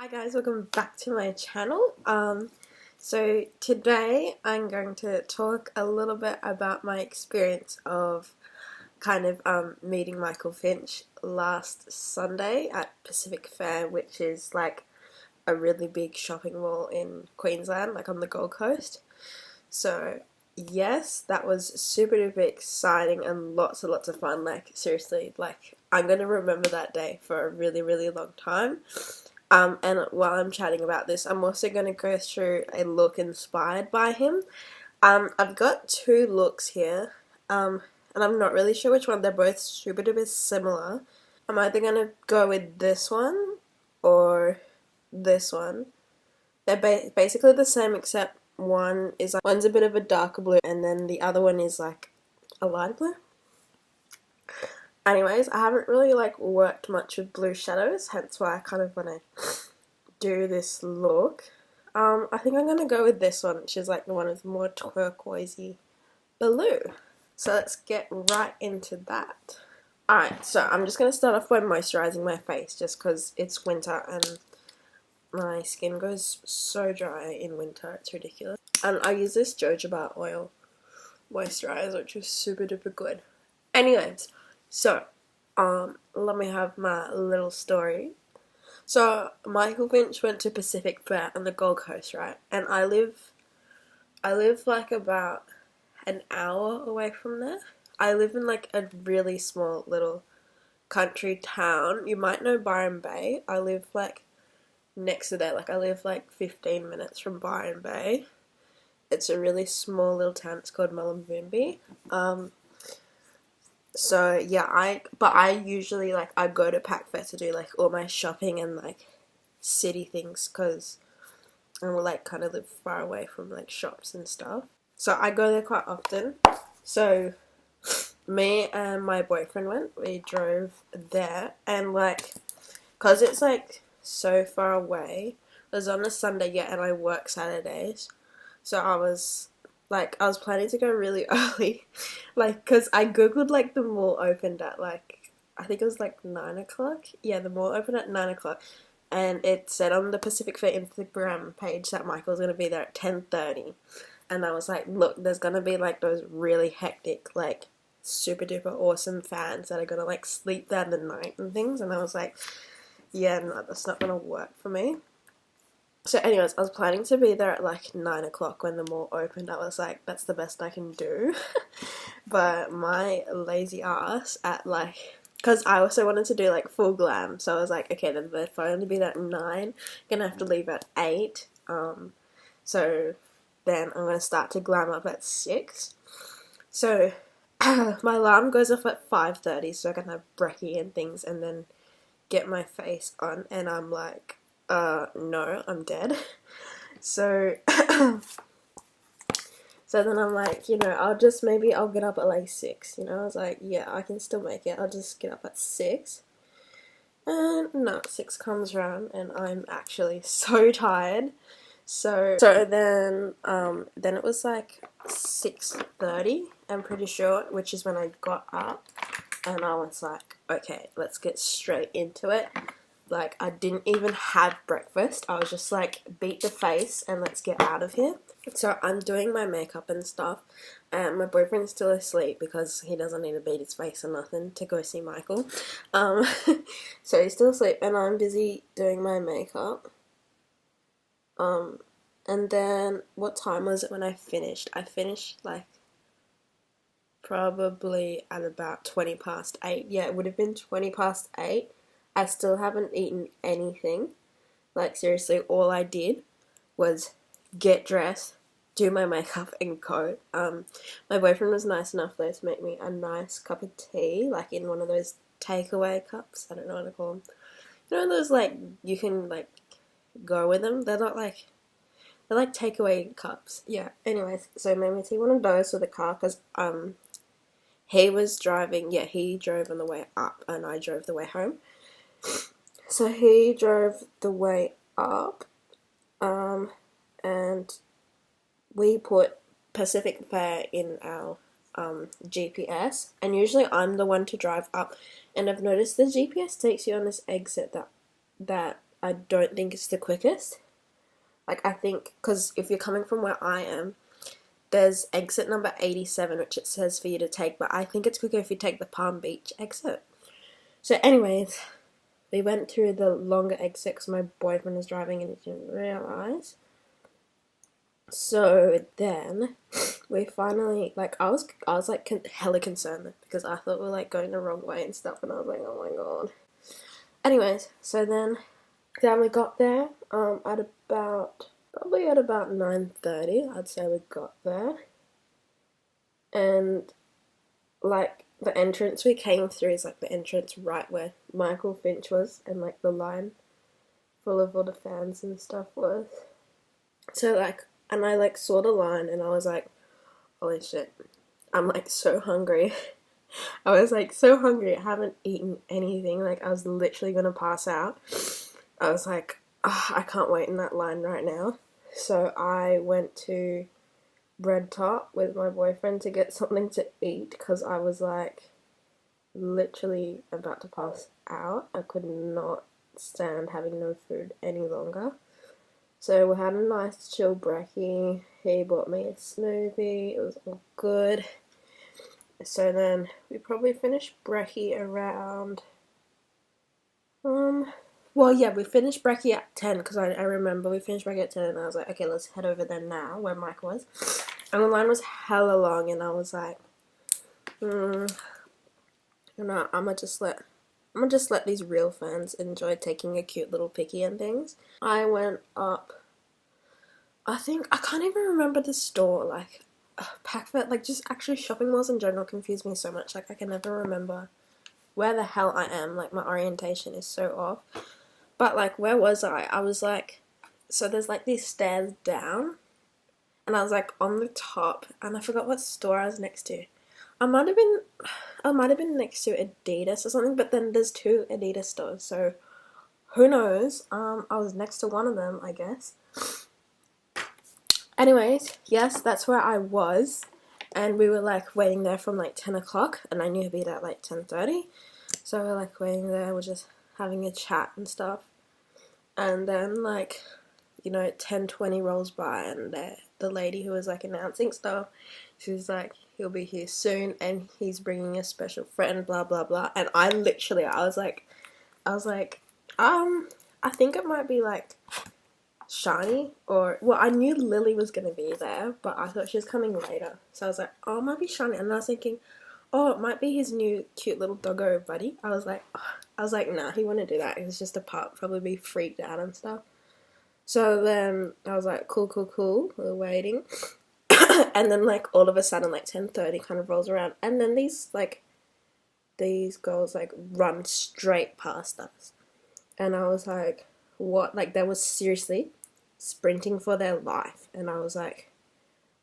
Hi guys, welcome back to my channel. So today I'm going to talk a little bit about my experience of meeting Michael Finch last Sunday at Pacific Fair, which is like a really big shopping mall in Queensland, like on the Gold Coast. So yes, that was super duper exciting and lots and lots of fun. Like seriously, like I'm gonna remember that day for a really long time. And while I'm chatting about this, I'm also going to go through a look inspired by him. I've got two looks here, and I'm not really sure which one. They're both super duper similar. I'm either going to go with this one or this one. They're basically the same, except one's a bit of a darker blue, and then the other one is like a lighter blue. Anyways, I haven't really like worked much with blue shadows, hence why I kind of want to do this look. I think I'm gonna go with this one, which is like the one with more turquoisey blue. So let's get right into that. Alright, so I'm just gonna start off by moisturizing my face just because it's winter and my skin goes so dry in winter, it's ridiculous. And I use this jojoba oil moisturizer, which is super duper good. Anyways, so let me have my little story. So Michael Finch went to Pacific Fair on the Gold Coast, right? And I live like about an hour away from there. I live in like a really small little country town. You might know Byron Bay. I live like next to there. Like I live like 15 minutes from Byron Bay. It's a really small little town. It's called Mullumbimby. So yeah, I usually like I go to Pac Fair to do like all my shopping and like city things because I like kind of live far away from like shops and stuff. So I go there quite often. So me and my boyfriend went. We drove there and like because it's like so far away. It was on a Sunday and I work Saturdays. So I was planning to go really early, like, because I googled, like, the mall opened at, like, I think it was, like, 9 o'clock. Yeah, the mall opened at 9 o'clock, and it said on the Pacific Fair Instagram page that Michael's going to be there at 10:30, and I was like, look, there's going to be, like, those really hectic, like, super duper awesome fans that are going to, like, sleep there in the night and things, and I was like, yeah, no, that's not going to work for me. So anyways, I was planning to be there at like 9 o'clock when the mall opened. I was like, that's the best I can do. But my lazy ass at like, because I also wanted to do like full glam. So I was like, okay, then if I only be there at 9, gonna have to leave at 8. So then I'm gonna start to glam up at 6. So my alarm goes off at 5:30 so I can have brekkie and things and then get my face on. And I'm like, no, I'm dead. So, so then I'm like, I'll get up at like 6, I was like, yeah, I can still make it, I'll just get up at 6. And no, 6 comes around and I'm actually so tired. So then it was like 6:30, I'm pretty sure, which is when I got up, and I was like, okay, let's get straight into it. Like, I didn't even have breakfast. I was just like, beat the face and let's get out of here. So I'm doing my makeup and stuff, and my boyfriend's still asleep because he doesn't need to beat his face or nothing to go see Michael. So he's still asleep and I'm busy doing my makeup. And then what time was it when I finished? I finished like probably at about 20 past 8. Yeah, it would have been 20 past 8. I still haven't eaten anything. Like, seriously, all I did was get dressed, do my makeup, and go. My boyfriend was nice enough, though, to make me a nice cup of tea, like, in one of those takeaway cups. I don't know what to call them. You know those, like, you can, like, go with them? They're like takeaway cups. Yeah, anyways, so made me take one of those with the car, because, he was driving, he drove on the way up, and I drove the way home. So he drove the way up, and we put Pacific Fair in our GPS, and usually I'm the one to drive up, and I've noticed the GPS takes you on this exit that I don't think it's the quickest. Like, I think, because if you're coming from where I am, there's exit number 87, which it says for you to take, but I think it's quicker if you take the Palm Beach exit. So anyways, we went through the longer exit because my boyfriend was driving and he didn't realise. So then we finally, like, I was like hella concerned probably I thought we were like going the wrong way and stuff, and I was like, oh my god. Anyways, so then we got there at about 9:30, I'd say we got there. And like the entrance we came through is like the entrance right where Michael Finch was, and like the line full of all the fans and stuff was. So like, and I like saw the line and I was like, holy shit, I'm like so hungry. I was like so hungry, I haven't eaten anything, like I was literally gonna pass out. I was like, oh, I can't wait in that line right now. So I went to Bread Top with my boyfriend to get something to eat because I was like literally about to pass out. I could not stand having no food any longer. So we had a nice chill brekkie. He bought me a smoothie. It was all good. So then we probably finished brekkie around well, yeah, we finished brekkie at 10 because I remember we finished brekkie at 10 and I was like, okay, let's head over there now where Mike was. And the line was hella long and I was like, you know, I'ma just let these real fans enjoy taking a cute little picky and things. I went up, I can't even remember the store, like, Packfet, like, just actually shopping malls in general confuse me so much, like, I can never remember where the hell I am, like, my orientation is so off. But, like, where was I? I was, like, so there's, like, these stairs down, and I was, like, on the top, and I forgot what store I was next to. I might have been next to Adidas or something, but then there's 2 Adidas stores, so who knows? I was next to one of them, I guess. Anyways, yes, that's where I was, and we were like waiting there from like 10 o'clock, and I knew he'd be there at like 10:30, so we're like waiting there, we're just having a chat and stuff, and then like, you know, 10:20 rolls by, and the lady who was like announcing stuff, she was like, he'll be here soon, and he's bringing a special friend, blah blah blah, and I was like, I think it might be like Shiny, or, well, I knew Lily was going to be there, but I thought she was coming later, so I was like, oh, it might be Shiny, and I was thinking, oh, it might be his new cute little doggo buddy. I was like, nah, he wouldn't do that, he was just a pup, probably be freaked out and stuff. So then I was like, cool, we're waiting, and then like all of a sudden like 10:30 kind of rolls around, and then these girls like run straight past us, and I was like, what? Like, they was seriously sprinting for their life, and I was like,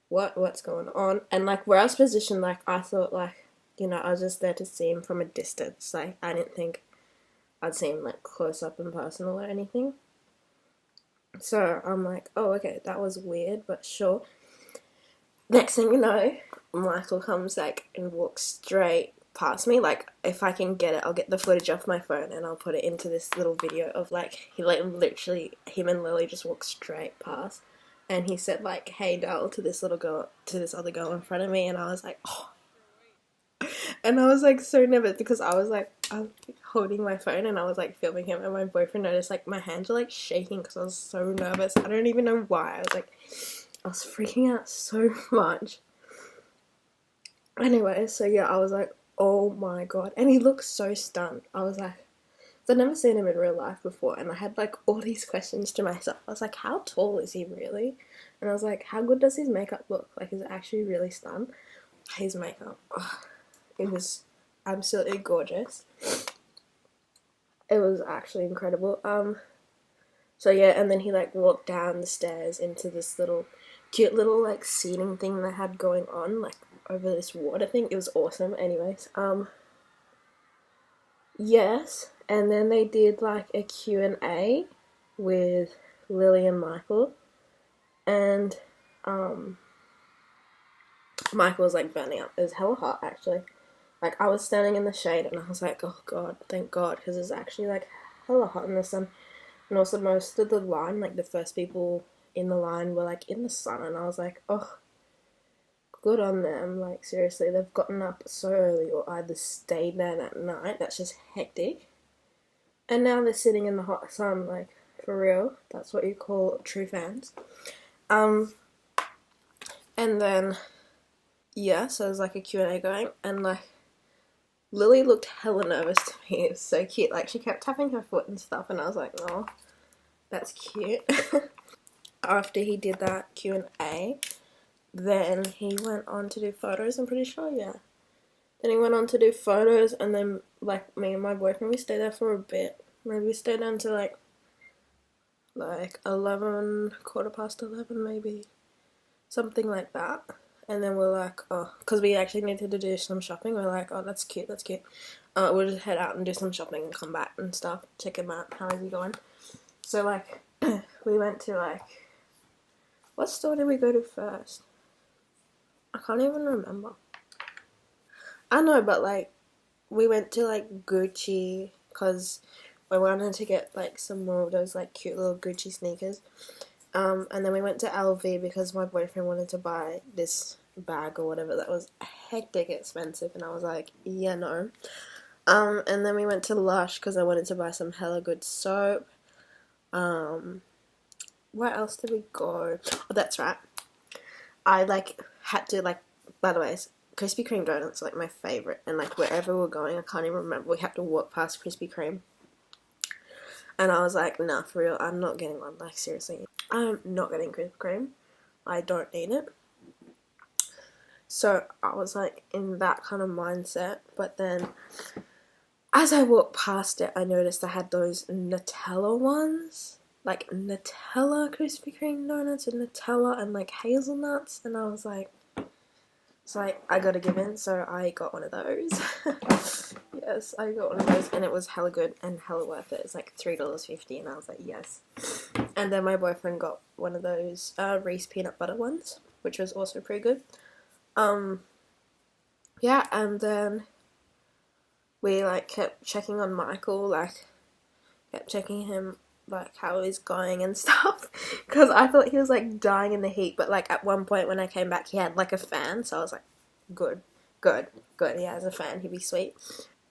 what's going on? And like where I was positioned, like I thought, like, you know, I was just there to see him from a distance, like I didn't think I'd see him like close up and personal or anything. So I'm like, oh, okay, that was weird, but sure. Next thing you know, Michael comes like and walks straight past me. Like, if I can get it, I'll get the footage off my phone and I'll put it into this little video of like, he like literally, him and Lily just walked straight past, and he said like, hey doll, to this other girl in front of me, and I was like, oh. And I was like so nervous because I was like holding my phone and I was like filming him, and my boyfriend noticed like my hands were like shaking because I was so nervous. I don't even know why. I was freaking out so much. Anyway, so yeah, I was like, oh my god. And he looked so stunned. I was like, I've never seen him in real life before, and I had like all these questions to myself. I was like, how tall is he really? And I was like, how good does his makeup look? Like, is it actually really stunned? His makeup, oh, it was absolutely gorgeous. It was actually incredible. So yeah, and then he like walked down the stairs into this little cute little like seating thing they had going on, like over this water thing. It was awesome. Anyways, yes, and then they did like a Q&A with Lily and Michael, and Michael was like burning up. It was hella hot actually. Like, I was standing in the shade and I was like, oh god, thank god, because it was actually like hella hot in the sun. And also most of the line, like the first people in the line were like in the sun, and I was like, oh, good on them. Like seriously, they've gotten up so early or either stayed there that night. That's just hectic. And now they're sitting in the hot sun, like for real. That's what you call true fans. And then yeah, so there's like a Q&A going, and like Lily looked hella nervous to me. It was so cute. Like she kept tapping her foot and stuff, and I was like, oh, that's cute. After he did that Q&A, then he went on to do photos, I'm pretty sure, yeah. Then he went on to do photos, and then like me and my boyfriend, we stayed there for a bit. Maybe we stayed down to like 11, quarter past 11 maybe. Something like that. And then we're like, oh, because we actually needed to do some shopping. We're like, oh, that's cute, that's cute. We'll just head out and do some shopping and come back and stuff. Check him out. How is he going? So, like, we went to, like, what store did we go to first? I can't even remember. I know, but, like, we went to, like, Gucci because we wanted to get, like, some more of those, like, cute little Gucci sneakers. And then we went to LV because my boyfriend wanted to buy this bag or whatever that was hectic expensive, and I was like, yeah, no. And then we went to Lush because I wanted to buy some hella good soap. Where else did we go? Oh, that's right. I like had to like. By the way, Krispy Kreme donuts are like my favorite, and like wherever we're going, I can't even remember. We had to walk past Krispy Kreme, and I was like, nah, for real, I'm not getting one. Like seriously, I'm not getting Krispy Kreme. I don't need it. So I was like in that kind of mindset, but then as I walked past it, I noticed I had those Nutella ones, like Nutella Krispy Kreme donuts and Nutella and like hazelnuts, and I was like, it's like I gotta give in, so I got one of those. Yes, I got one of those, and it was hella good and hella worth it. It's like $3.50, and I was like, yes. And then my boyfriend got one of those Reese peanut butter ones, which was also pretty good. Yeah, and then we like kept checking on Michael, like kept checking him like how he's going and stuff, because I thought he was like dying in the heat, but like at one point when I came back he had like a fan, so I was like, good, he has a fan, he'd be sweet.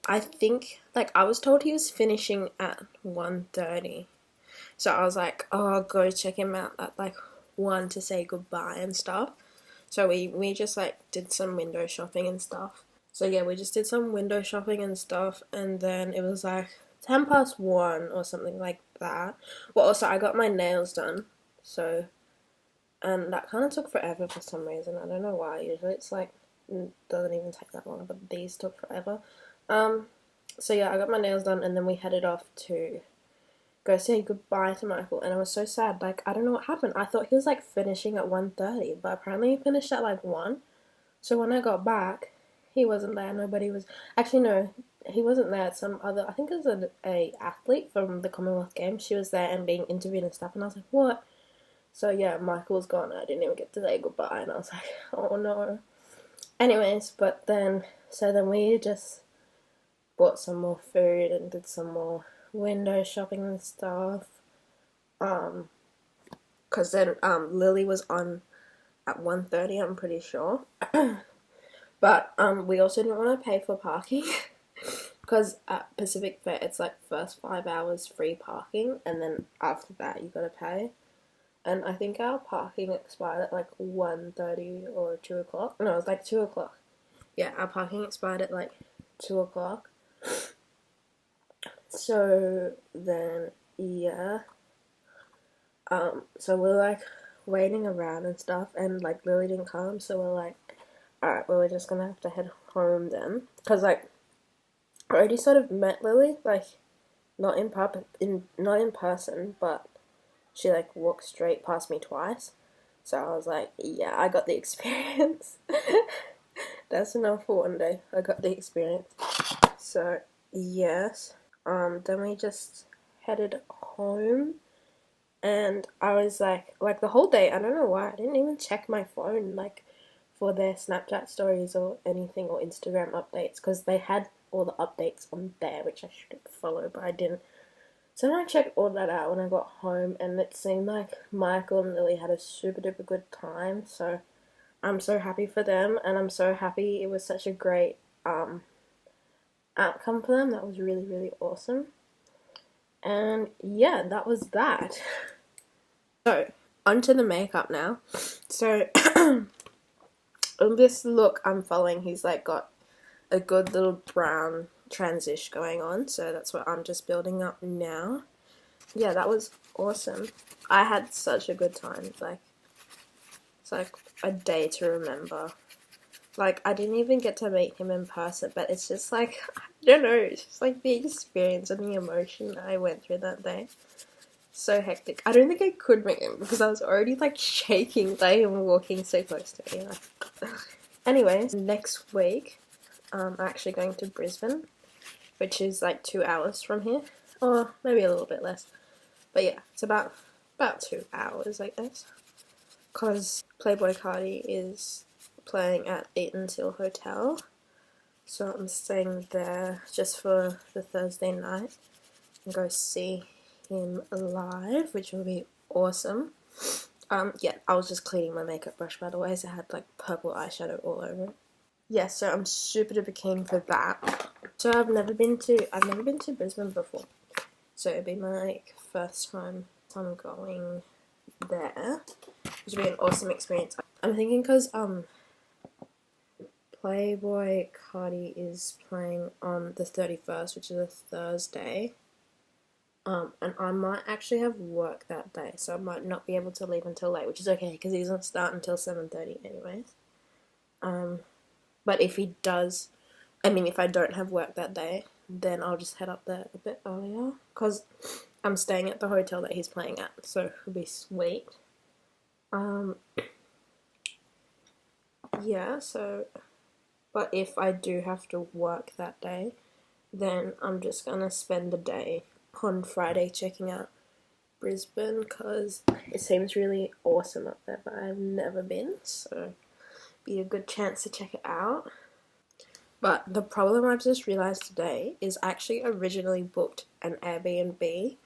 I think like I was told he was finishing at 1:30, so I was like, oh, I'll go check him out at like 1 to say goodbye and stuff. So we just like did some window shopping and stuff. So yeah, we just did some window shopping and stuff, and then it was like 10 past 1 or something like that. Well, also I got my nails done, so, and that kind of took forever for some reason. I don't know why. Usually it's like, doesn't even take that long, but these took forever. So yeah, I got my nails done, and then we headed off to go say goodbye to Michael, and I was so sad. Like, I don't know what happened. I thought he was like finishing at 1:30, but apparently he finished at like 1. So when I got back, he wasn't there. Nobody was. Actually, no, he wasn't there. Some other, I think it was a athlete from the Commonwealth Games. She was there and being interviewed and stuff, and I was like, what? So yeah, Michael was gone. I didn't even get to say goodbye, and I was like, oh no. Anyways, but then, so then we just bought some more food and did some more window shopping and stuff. Cause then Lily was on at 1:30, I'm pretty sure. But we also didn't want to pay for parking because at Pacific Fair it's like first 5 hours free parking, and then after that you gotta pay. And I think our parking expired at like 1:30 or 2 o'clock. No, it was like 2 o'clock. Yeah, our parking expired at like 2 o'clock. So then, yeah. So we're like waiting around and stuff, and like Lily didn't come, so we're like, alright, well, we're just gonna have to head home then. Because like, I already sort of met Lily, like, not in person, but she like walked straight past me twice. So I was like, yeah, I got the experience. That's enough for one day. I got the experience. So, yes. Then we just headed home. And I was like the whole day, I don't know why, I didn't even check my phone, like, for their Snapchat stories or anything, or Instagram updates, because they had all the updates on there, which I should follow, but I didn't. So then I checked all that out when I got home, and it seemed like Michael and Lily had a super duper good time. So I'm so happy for them, and I'm so happy it was such a great outcome for them. That was really, really awesome. And yeah, that was that. So onto the makeup now. So on this look I'm following, he's like got a good little brown transition going on, so that's what I'm just building up now. Yeah, that was awesome. I had such a good time. Like, it's like a day to remember. Like, I didn't even get to meet him in person, but it's just like, I don't know, it's just like the experience and the emotion that I went through that day. So hectic. I don't think I could meet him because I was already like shaking by him walking so close to me. Like. Anyways, next week I'm actually going to Brisbane, which is like 2 hours from here, or maybe a little bit less. But yeah, it's about 2 hours, I guess, because Playboy Cardi is playing at Eaton's Hill Hotel, so I'm staying there just for the Thursday night and go see him live, which will be awesome. Yeah, I was just cleaning my makeup brush, by the way, so I had like purple eyeshadow all over it. Yeah, so I'm super duper keen for that. So I've never been to Brisbane before, so it'll be my first time I'm going there, which will be an awesome experience. I'm thinking because Playboy Cardi is playing on the 31st, which is a Thursday. And I might actually have work that day, so I might not be able to leave until late, which is okay because he doesn't start until 7:30 anyways. But if he does, if I don't have work that day, then I'll just head up there a bit earlier because I'm staying at the hotel that he's playing at, so it'll be sweet. Yeah, so, but if I do have to work that day, then I'm just gonna spend the day on Friday checking out Brisbane because it seems really awesome up there, but I've never been, so be a good chance to check it out. But the problem I've just realised today is I actually originally booked an Airbnb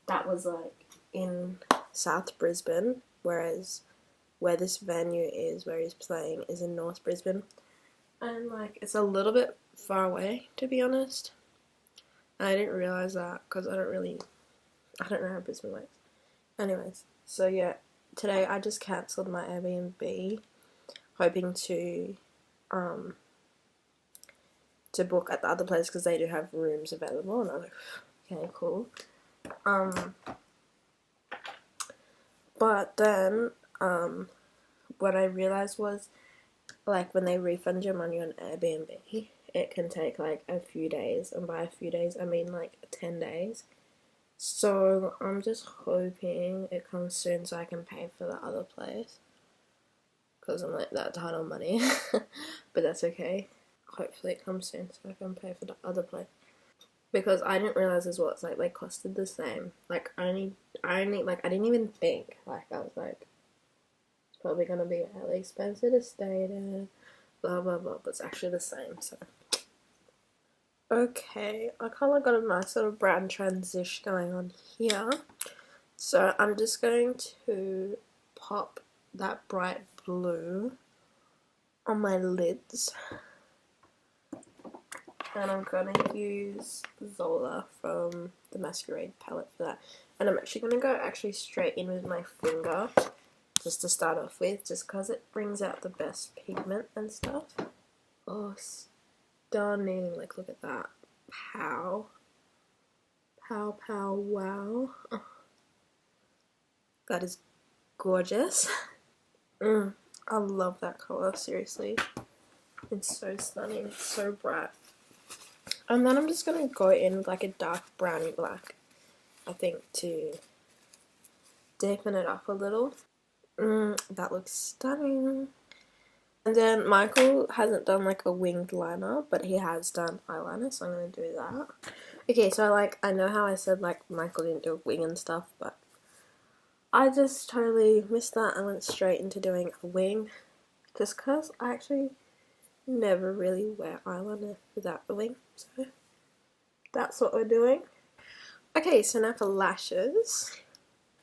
that was like in South Brisbane, whereas where this venue is, where he's playing, is in North Brisbane. And like it's a little bit far away, to be honest. I didn't realise that because I don't know how Brisbane works. Anyways, so yeah, today I just cancelled my Airbnb, hoping to book at the other place because they do have rooms available, and I was like, okay, cool. But then what I realized was, like, when they refund your money on Airbnb, it can take like a few days, and by a few days I mean like 10 days. So I'm just hoping it comes soon so I can pay for the other place, because I'm like that tight on money. But that's okay. Hopefully it comes soon so I can pay for the other place, because I didn't realize as well, it's like they costed the same. Like I didn't even think, like I was like, it's probably gonna be really expensive to stay there, blah blah blah, but it's actually the same. So okay, I kind of got a nice little brown transition going on here, so I'm just going to pop that bright blue on my lids. And I'm going to use Zola from the Masquerade palette for that. And I'm actually going to go straight in with my finger, just to start off with, just because it brings out the best pigment and stuff. Oh, stunning. Like, look at that. Pow. Pow, pow, wow. Oh, that is gorgeous. I love that colour, seriously. It's so stunning. It's so bright. And then I'm just going to go in with like a dark browny black, I think, to deepen it up a little. That looks stunning. And then Michael hasn't done like a winged liner, but he has done eyeliner, so I'm going to do that. Okay, so like, I know how I said like Michael didn't do a wing and stuff, but I just totally missed that and went straight into doing a wing, just because I actually never really wear eyeliner without the wing, so that's what we're doing. Okay, so now for lashes.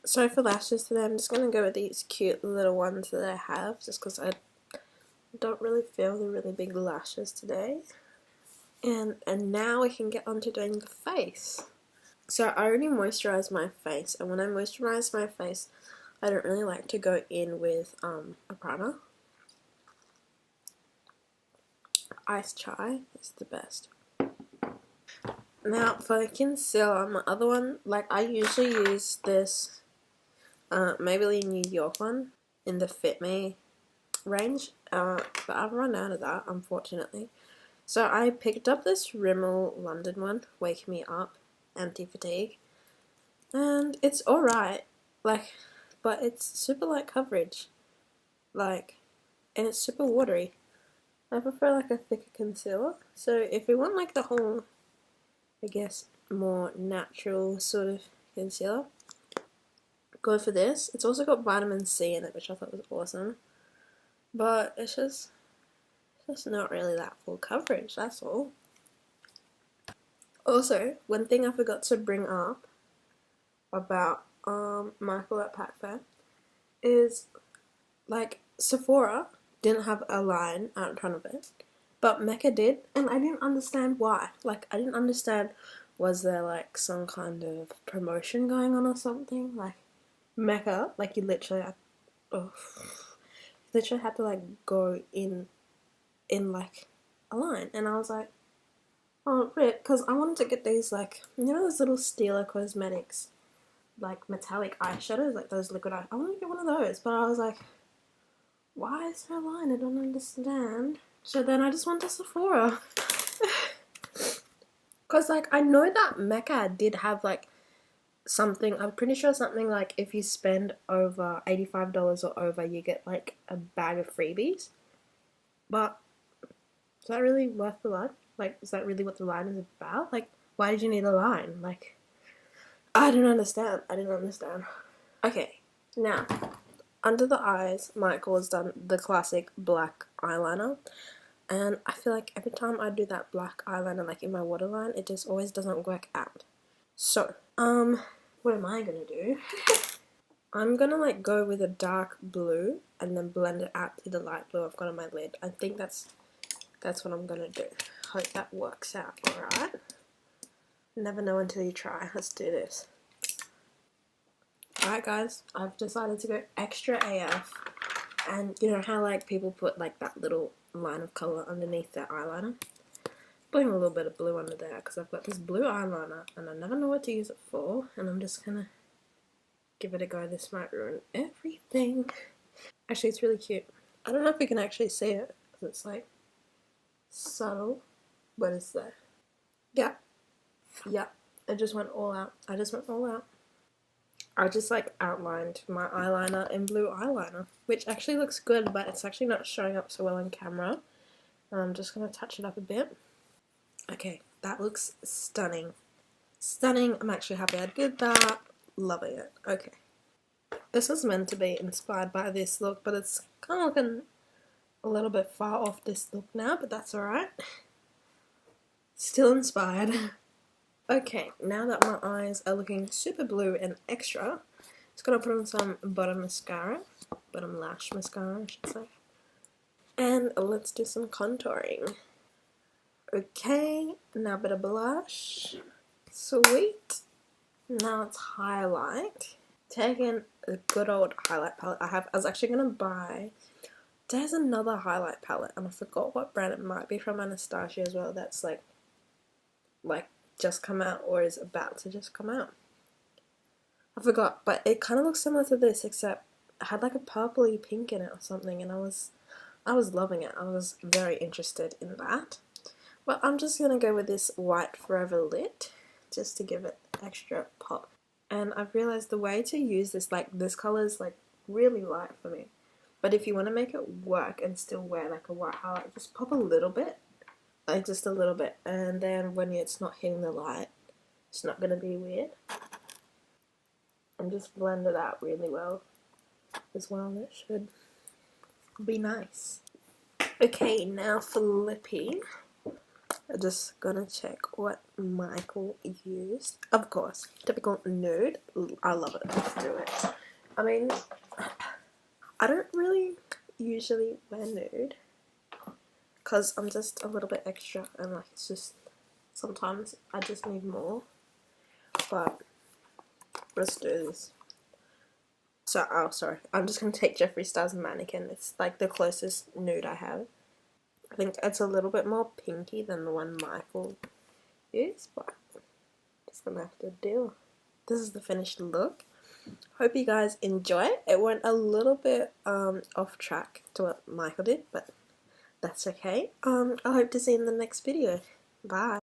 So for lashes today, I'm just going to go with these cute little ones that I have, just because I don't really feel the really big lashes today. And now we can get on to doing the face. So I already moisturised my face, and when I moisturise my face, I don't really like to go in with a primer. Ice Chai is the best. Now for concealer, my other one, like I usually use this Maybelline New York one in the Fit Me range, but I've run out of that, unfortunately. So I picked up this Rimmel London one, Wake Me Up Anti-Fatigue, and it's alright, like, but it's super light coverage, like, and it's super watery. I prefer like a thicker concealer, so if you want like the whole, I guess, more natural sort of concealer, go for this. It's also got vitamin C in it, which I thought was awesome, but it's just not really that full coverage, that's all. Also, one thing I forgot to bring up about Michael at Pac Fair is, like, Sephora didn't have a line out in front of it, but Mecca did, and I didn't understand why. Like, I didn't understand, was there like some kind of promotion going on or something? Like, Mecca, like, you literally had to like go in like a line, and I was like, oh, rip, because I wanted to get these, like, you know those little Stila Cosmetics, like, metallic eyeshadows, like those liquid eye. I wanted to get one of those, but I was like, why is there a line? I don't understand. So then I just went to Sephora. Because, like, I know that Mecca did have, like, something, I'm pretty sure something like if you spend over $85 or over, you get, like, a bag of freebies. But is that really worth the line? Like, is that really what the line is about? Like, why did you need a line? Like, I didn't understand. Okay, now, under the eyes, Michael has done the classic black eyeliner. And I feel like every time I do that black eyeliner, like in my waterline, it just always doesn't work out. So, what am I gonna do? I'm gonna like go with a dark blue and then blend it out to the light blue I've got on my lid. I think that's what I'm gonna do. Hope that works out, alright? Never know until you try. Let's do this. Alright guys, I've decided to go extra AF, and you know how like people put like that little line of colour underneath their eyeliner? Putting a little bit of blue under there because I've got this blue eyeliner and I never know what to use it for, and I'm just gonna give it a go. This might ruin everything. Actually, it's really cute. I don't know if you can actually see it because it's like subtle, but it's there. Yeah, it just went all out. I just like outlined my eyeliner in blue eyeliner, which actually looks good, but it's actually not showing up so well on camera. I'm just gonna touch it up a bit. Okay, that looks stunning. Stunning. I'm actually happy I did that. Loving it. Okay. This was meant to be inspired by this look, but it's kind of looking a little bit far off this look now, but that's alright. Still inspired. Okay, now that my eyes are looking super blue and extra, just gonna put on some bottom mascara. Bottom lash mascara, I should say. And let's do some contouring. Okay, now a bit of blush. Sweet. Now it's highlight. Taking a good old highlight palette I was actually going to buy, there's another highlight palette and I forgot what brand it might be, from Anastasia as well, that's like just come out or is about to just come out. I forgot, but it kind of looks similar to this except it had like a purpley pink in it or something, and I was loving it. I was very interested in that. But I'm just going to go with this White Forever Lit just to give it extra pop. And I've realised the way to use this, like, this colour is like really light for me. But if you want to make it work and still wear like a white highlight, just pop a little bit. Like just a little bit. And then when it's not hitting the light, it's not going to be weird. And just blend it out really well as well. It should be nice. Okay, now for lippy. I'm just gonna check what Michael used. Of course, typical nude. I love it. Let's do it. I mean, I don't really usually wear nude because I'm just a little bit extra and like it's just sometimes I just need more. But let's do this. So, oh sorry, I'm just gonna take Jeffree Star's Mannequin. It's like the closest nude I have. I think it's a little bit more pinky than the one Michael used, but just gonna have to deal. This is the finished look. Hope you guys enjoy it. It went a little bit off track to what Michael did, but that's okay. I hope to see you in the next video. Bye.